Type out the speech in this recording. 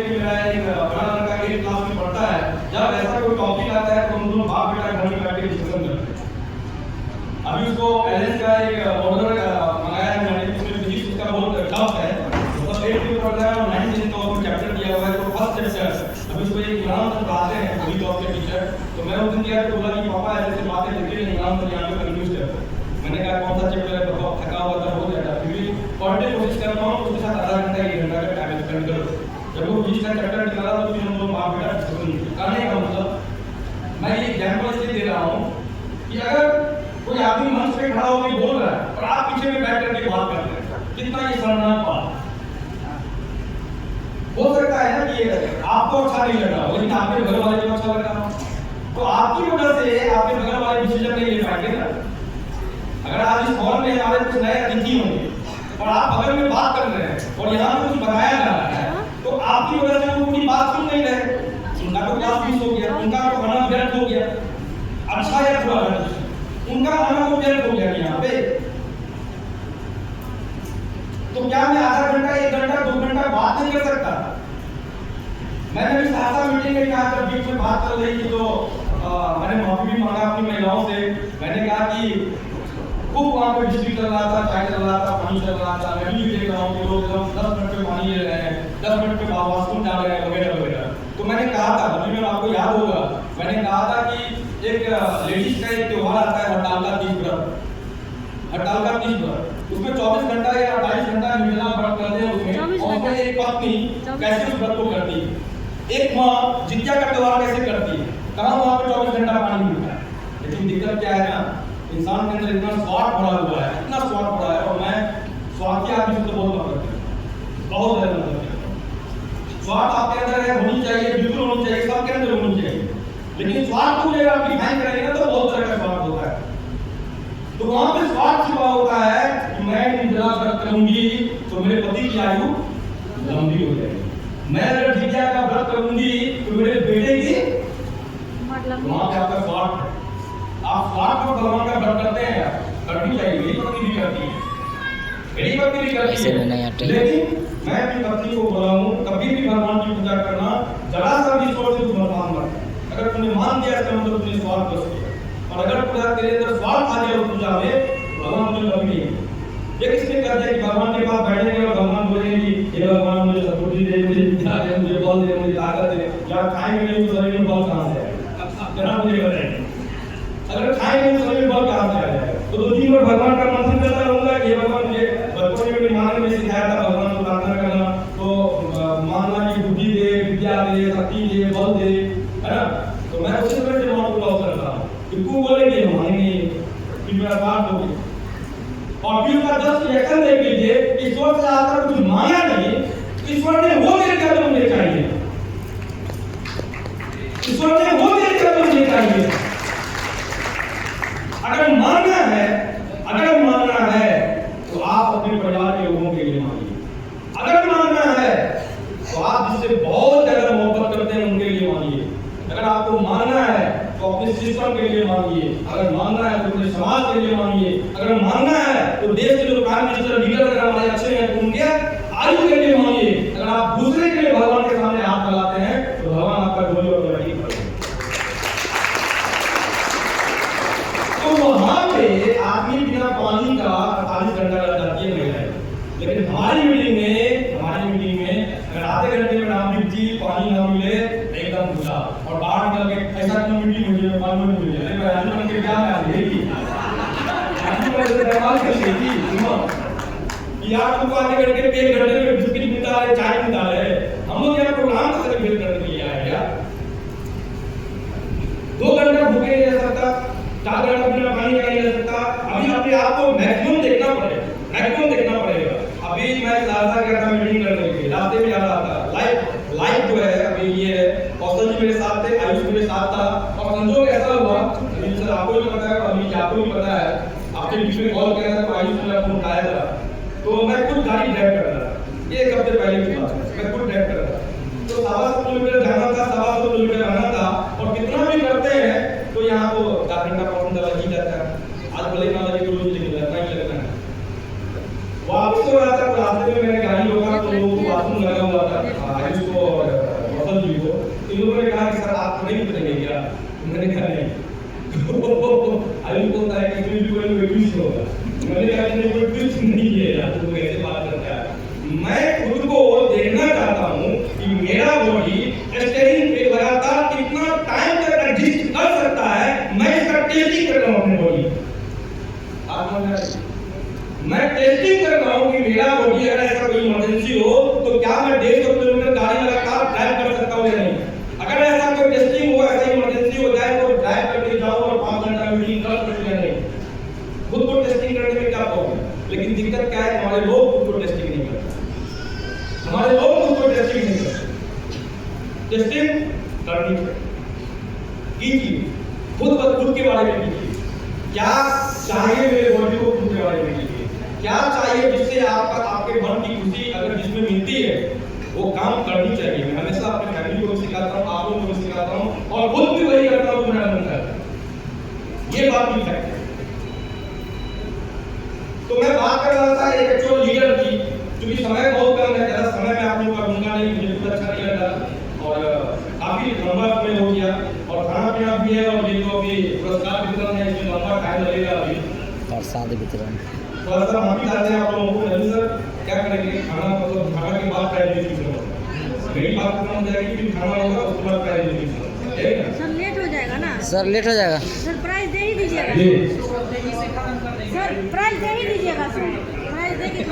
मेरा एक बड़ा लड़का 8 क्लास में पढ़ता है, जब ऐसा कोई टॉपिक आता है तो हम दोनों बाप बेटा घर में बैठ के डिस्कशन करते हैं। अभी उसको एलएस का एक मॉडल मंगाया है मैंने, उसमें फिजिक्स उसका बहुत टफ है, मतलब 8 में पढ़ रहा है और 9 10 का चैप्टर दिया हुआ है, तो फर्स्ट चैप्टर अभी उसको एक इनाम तक पढ़ाते हैं पूरी जॉब के टीचर। तो मैं उस दिन क्या बोला कि पापा ऐसे बातें लिखते हैं इनाम तक यहाँ पे कंफ्यूज है। मैंने कहा कौन सा चैप्टर है, बताओ, थका हुआ था, हो जाता है, क्योंकि पढ़ने की कोशिश कर रहा हूँ, उसके साथ आधा घंटा 1 घंटा का टाइम स्पेंड करो। जब वो 20 का चैप्टर निकाला तो फिर हम लोग बाप बेटा डिस्कशन करने का मतलब मैं ये एग्जांपल इसलिए दे रहा हूँ कि अगर कोई आदमी मंच पे खड़ा होकर बोल रहा है और आप पीछे में बैठ करके बात कर रहे हैं, कितना ये शर्मनाक बात। हो सकता है ना कि आपको अच्छा नहीं लग रहा हो, लेकिन आपके घर वाले को अच्छा लग रहा हो, तो आपकी वजह से आपके घर वाले डिसीजन नहीं ले पाएंगे ना। अगर आज इस हॉल में हमारे कुछ नए अतिथि होंगे और आप बगल में बात कर रहे हैं और यहाँ पे कुछ बताया जा रहा है, तो आपकी वजह से वो पूरी बात सुन नहीं रहे, उनका तो क्लास मिस हो गया, उनका तो खाना व्यर्थ हो गया, अच्छा या बुरा उनका खाना तो व्यर्थ हो गया यहाँ पे। तो क्या मैं आधा घंटा 1 घंटा 2 घंटा बात नहीं कर सकता? मैंने भी सहसा मीटिंग में कहा जब बीच में बात कर रही थी तो मैंने माफी भी मांगा अपनी महिलाओं से। मैंने कहा कि खूब वहाँ पे बिजली चल रहा था, चाय चल रहा था, पानी चल रहा था, मैं भी देख रहा हूँ कि लोग 10 मिनट पे पानी ले रहे हैं, 10 मिनट पे वाशरूम डाल रहे हैं वगैरह वगैरह। तो मैंने कहा था, अभी में आपको याद होगा, मैंने कहा था कि एक लेडीज का एक त्योहार आता है हड़ताल का 30 व्रत, हड़ताल का 30 व्रत, उसमें 24 घंटा या 48 घंटा निर्जला व्रत करते हैं उसमें, और एक पत्नी कैसे उस व्रत को करती है, एक माँ जित्या का त्योहार कैसे करती है, कहाँ वहाँ पे 24 घंटा पानी मिलता है। लेकिन दिक्कत क्या है ना, इंसान के अंदर इतना स्वार्थ भरा हुआ है, इतना स्वार्थ भरा है, और मैं स्वार्थी आदमी से तो बहुत नफरत करता हूँ, बहुत ज्यादा नफरत करता हूँ। स्वार्थ आपके अंदर है, होनी चाहिए, बिल्कुल होनी चाहिए, सबके अंदर होनी चाहिए, लेकिन स्वार्थ को जब आप डिफाइन करेंगे ना तो बहुत तरह का स्वार्थ होता है। तो वहां पे स्वार्थ छिपा होता है कि मैं निर्जला व्रत करूंगी तो मेरे पति की आयु लंबी हो जाएगी, मैं अगर जित्या का व्रत करूंगी तो मेरे बेटे की, वहां पे आपका स्वार्थ है। आप स्वार्थ और भगवान का व्रत करते हैं, करनी चाहिए, मेरी पत्नी भी करती है, मेरी पत्नी भी करती है, लेकिन मैं अपनी पत्नी को बोला हूँ कभी भी भगवान की पूजा करना जरा सा भी ईश्वर से मत मांगना। अगर तुमने मान दिया इसका मतलब तुमने स्वार्थ बस किया, और अगर पूरा तेरे अंदर स्वार्थ आ गया पूजा में, भगवान तुझे कभी नहीं है। ये किसने कर दिया कि भगवान के पास बैठेंगे और भगवान बोलेंगे कि हे भगवान मुझे सद्बुद्धि दे, मुझे विद्या दे, मुझे बल दे, मुझे ताकत दे, या खाएंगे नहीं तो शरीर में बल कहाँ से आएगा, जरा मुझे बताइए। अगर खाएंगे तो शरीर में बल कहाँ से आ जाएगा? तो 2-3 बार भगवान का मंत्र करता रहूंगा कि भगवान मुझे बचपन में मेरी माँ ने मुझे सिखाया था भगवान को प्रार्थना करना, तो मांगना की बुद्धि दे, विद्या दे, शक्ति दे, बल दे, है ना। तो मैं उसी तरह से मौत को लॉस करता हूँ कि तू बोलेंगे मानेंगे, फिर मेरा बात होगी, और फिर उसका 10 रिएक्शन देख लीजिए। ईश्वर से आकर कुछ मांगा नहीं, ईश्वर ने वो दे दिया जो मुझे चाहिए, ईश्वर ने वो दे दिया जो मुझे चाहिए। अगर मांगना है तो आप अपने परिवार के लोगों के लिए मांगिए। अगर मांगना है तो आप जिससे बहुत ज्यादा मोहब्बत करते हैं उनके लिए मांगिए। अगर आपको मांगना है तो अपने सिस्टम के लिए मांगिए, अगर मांगना है तो अपने समाज के लिए मांगिए, अगर मांगना है तो देश के जो प्राइम मिनिस्टर लीडर अगर हमारे अच्छे हैं तो उनके आयु के लिए मांगिए। अगर आप दूसरे के लिए भगवान के सामने हाथ फैलाते हैं तो भगवान आपका झोली और लड़ाई करेंगे। तो वहां पे आदमी बिना पानी का 48 घंटा लग जाती है महिलाएं, लेकिन हमारी मीटिंग में अगर आधे घंटे में नाम जी पानी ना मिले एकदम बुझा, और बाहर निकल के ऐसा क्यों मीटिंग मुझे पानी नहीं मिले, अरे मैं आलू बन के क्या मैं आलेगी आलू बन के कमाल कर लेगी कि यार तुमको आधे घंटे में 1 घंटे में बिस्किट मिलता है, चाय मिलता है, हम लोग यहाँ प्रोग्राम का सेलिब्रेट करने के लिए आए हैं यार। 2 घंटा भूखे नहीं रह सकता, 4 घंटा बिना पानी का नहीं रह सकता। अभी अपने आप को मैक्सिमम देखना पड़ेगा। अभी मैं सहरसा गया था मीटिंग करने के लिए, रास्ते में जा रहा था, लाइव जो है अभी ये है, कौशल जी मेरे साथ थे, आयुष मेरे साथ था, और संजोग ऐसा हुआ, सर आपको भी पता है, अभी आपको भी पता है, आपके बीच में कॉल किया था तो आयुष मेरा फोन उठाया था, तो मैं खुद गाड़ी ड्राइव कर रहा था, ये 1 हफ्ते पहले की बात है, मैं खुद ड्राइव कर रहा था, तो 125 किलोमीटर जाना था, 125 किलोमीटर आना था, और कितना भी करते हैं तो यहाँ तो 4 घंटा 5 घंटा लग ही जाता है। आज भले ना लगे तो रोज लेके लगना ही लगना है। वापस हो रहा था, रास्ते में मैंने गाड़ी रोका तो बाथरूम लगा हुआ था, आयुष को मैंने कहा नहीं। अभी बोलता है कि कोई ट्विस्ट होगा। मैंने कहा नहीं, कोई ट्विस्ट नहीं है यार, तू कैसे बात करता है। मैं खुद को देखना चाहता हूँ कि मेरा बॉडी स्टेरिंग पे लगातार कितना टाइम तक एग्जिस्ट कर सकता है। मैं इसका टेस्टिंग कर रहा हूँ अपने बॉडी। मैं टेस्टिंग कर रहा हूँ कि मेरा बॉडी अगर ऐसा कोई इमरजेंसी हो तो क्या मैं 150 किलोमीटर गाड़ी लगातार ड्राइव कर सकता हूँ या नहीं। अगर ऐसा कोई टेस्टिंग हो, ऐसा इमरजेंसी हो जाए तो ड्राइव करके जाओ और 5 घंटा मीटिंग कर सकते या नहीं। खुद को टेस्टिंग करने में क्या प्रॉब्लम। लेकिन दिक्कत क्या है, हमारे लोग खुद को टेस्टिंग नहीं करते। हमारे लोग खुद को टेस्टिंग नहीं करते। टेस्टिंग करनी कीजिए, खुद के बारे में कीजिए। क्या चाहिए मेरे बॉडी को, खुद के बारे में कीजिए। क्या चाहिए जिससे आपके मन की खुशी अगर जिसमें मिलती है वो काम करनी चाहिए। मैं हमेशा अपने फैमिली को भी सिखाता हूँ, आप लोगों को भी सिखाता हूँ और खुद भी वही करता हूँ जो मेरा मन करता है। ये बात भी फैक्ट है। तो मैं बात कर रहा था एक एक्चुअल लीडर की, क्योंकि समय बहुत कम है, ज़्यादा समय मैं आप लोगों का दूंगा नहीं, मुझे कुछ अच्छा नहीं लग रहा और काफी लंबा समय हो गया और खाना पीना भी है और ये जो अभी पुरस्कार वितरण है इसमें लंबा टाइम लगेगा। अभी प्रसाद वितरण थोड़ा सा माफी चाहते हैं आप लोगों को। नहीं सर, क्या करेंगे, खाना मतलब खाना के बाद प्राइवेट मेरी बात खत्म हो जाएगी, फिर खाना होगा उसके बाद प्राइवेट। सर लेट हो जाएगा ना, सर लेट हो जाएगा। सर प्राइस दे ही दीजिएगा। सर प्राइस दे ही दीजिएगा, सर प्राइस दे के